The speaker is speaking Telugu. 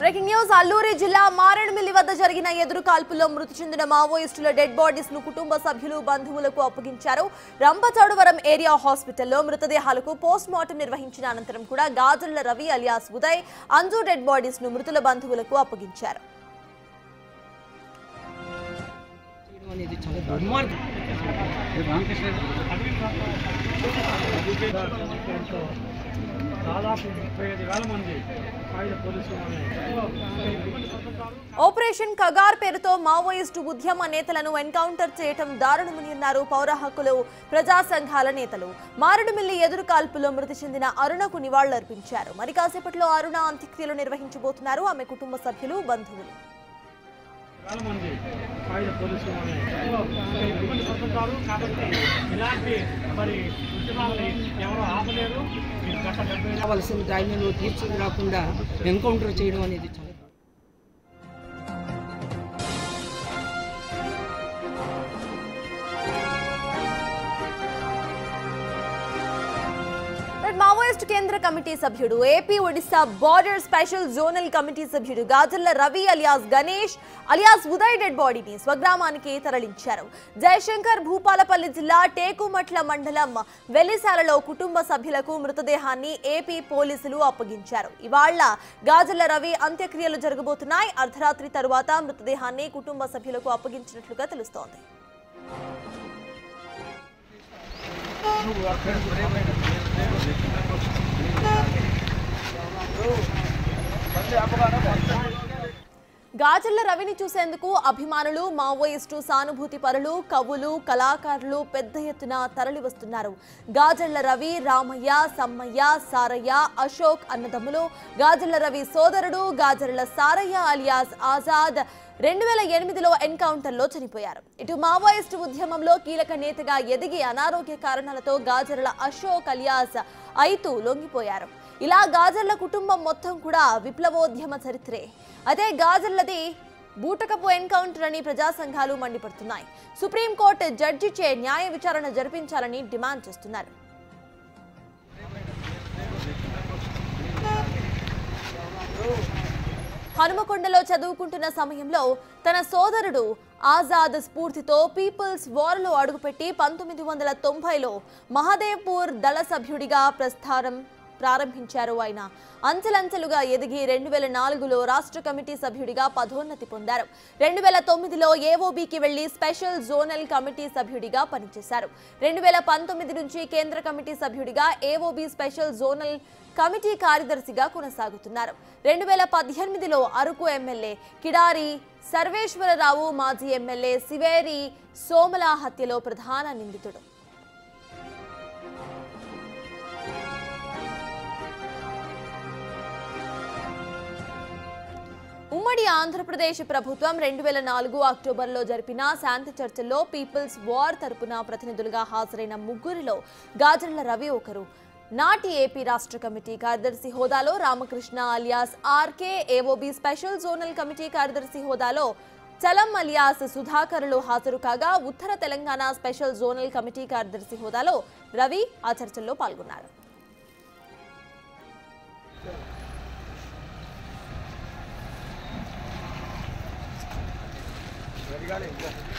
బ్రేకింగ్ న్యూస్ అల్లూరి జిల్లా మారేడుమిల్లి వద్ద జరిగిన ఎదురు కాల్పుల్లో మృతి చెందిన మావోయిస్టుల డెడ్ బాడీస్ ను కుటుంబ సభ్యులు బంధువులకు అప్పగించారు. రంపచోడవరం ఏరియా హాస్పిటల్లో మృతదేహాలకు పోస్ట్ మార్టం నిర్వహించిన అనంతరం కూడా Gajula Ravi alias Uday Anju dead bodies ను మృతుల బంధువులకు అప్పగించారు. ఆపరేషన్ కగార్ పేరుతో మావోయిస్టు ఉద్యమ నేతలను ఎన్కౌంటర్ చేయటం దారుణమని అన్నారు పౌర హక్కులు ప్రజా సంఘాల నేతలు. మారేడుమిల్లి ఎదురు కాల్పులో మృతి చెందిన అరుణకు నివాళులర్పించారు. మరి కాసేపట్లో అరుణ అంత్యక్రియలు నిర్వహించబోతున్నారు ఆమె కుటుంబ సభ్యులు బంధువులు. కావాల్సిన ధైర్యంలో తీర్చుకురాకుండా ఎన్కౌంటర్ చేయడం అనేది చాలా మావోయిస్ట్ కేంద్ర కమిటీ సభ్యుడు AP Odisha border special zonal కమిటీ సభ్యుడు Gajula Ravi alias Ganesh alias Uday dead బాడీని స్వగ్రామానికి తరలించారు. జయశంకర్ భూపాలపల్లి జిల్లా టేకుమట్ల మండలం వెల్లిశాలలో కుటుంబ సభ్యులకు మృతదేహాన్ని ఏపీ పోలీసులు అప్పగించారు. ఇవాళ గాజుల రవి అంత్యక్రియలు జరగబోతున్నాయి. అర్ధరాత్రి తరువాత మృతదేహాన్ని కుటుంబ సభ్యులకు అప్పగించినట్లుగా తెలుస్తోంది. గాజుల రవిని చూసేందుకు అభిమానులు, మావోయిస్టు సానుభూతి పరులు, కవులు, కళాకారులు పెద్ద ఎత్తున తరలి వస్తున్నారు. గాజుల రవి, రామయ్య, సమ్మయ్య, సారయ్య, అశోక్ అన్నదమ్ములు. గాజుల రవి సోదరుడు గాజుల సారయ్య అలియాస్ ఆజాద్ 2008లో ఎన్కౌంటర్లో చనిపోయారు. ఇటు మావోయిస్టు ఉద్యమంలో కీలక నేతగా ఎదిగి అనారోగ్య కారణాలతో గాజర్ల అశోక్ అలియాస్ ఐతు లొంగిపోయారు. ఇలా గాజర్ల కుటుంబం మొత్తం కూడా విప్లవోద్యమ చరిత్రే. అదే గాజర్లది బూటకపు ఎన్కౌంటర్ అని ప్రజా సంఘాలు మండిపడుతున్నాయి. సుప్రీంకోర్టు జడ్జిచే న్యాయ విచారణ జరిపించాలని డిమాండ్ చేస్తున్నారు. హనుమకొండలో చదువుకుంటున్న సమయంలో తన సోదరుడు ఆజాద్ స్ఫూర్తితో పీపుల్స్ వార్లో అడుగుపెట్టి 1990లో మహదేవ్పూర్ దళ సభ్యుడిగా ప్రారంభించారు. ఆయన అంచెలంచెలుగా ఎదిగి 2004లో రాష్ట్ర కమిటీ సభ్యుడిగా పదోన్నతి పొందారు. 2009లో ఏఓబీకి వెళ్లి స్పెషల్ జోనల్ కమిటీ సభ్యుడిగా పనిచేశారు. 2019 నుంచి కేంద్ర కమిటీ సభ్యుడిగా ఏఓబీ స్పెషల్ జోనల్ కమిటీ కార్యదర్శిగా కొనసాగుతున్నారు. 2018లో అరకు ఎమ్మెల్యే కిడారి సర్వేశ్వరరావు, మాజీ ఎమ్మెల్యే సివేరి సోమల హత్యలో ప్రధాన నిందితుడు. ఉమ్మడి ఆంధ్రప్రదేశ్ ప్రభుత్వం 2004 అక్టోబర్లో జరిపిన శాంతి చర్చల్లో పీపుల్స్ వార్ తరపున ప్రతినిధులుగా హాజరైన ముగ్గురిలో గాజర్ల రవి ఒకరు. నాటి ఏపీ రాష్ట్ర కమిటీ కార్యదర్శి హోదాలో Ramakrishna alias RK, AOB special zonal committee కార్యదర్శి హోదాలో చలం అలియాస్ సుధాకర్లు హాజరు కాగా, ఉత్తర తెలంగాణ స్పెషల్ జోనల్ కమిటీ కార్యదర్శి హోదాలో రవి ఆ చర్చల్లో పాల్గొన్నారు. Ready, got it.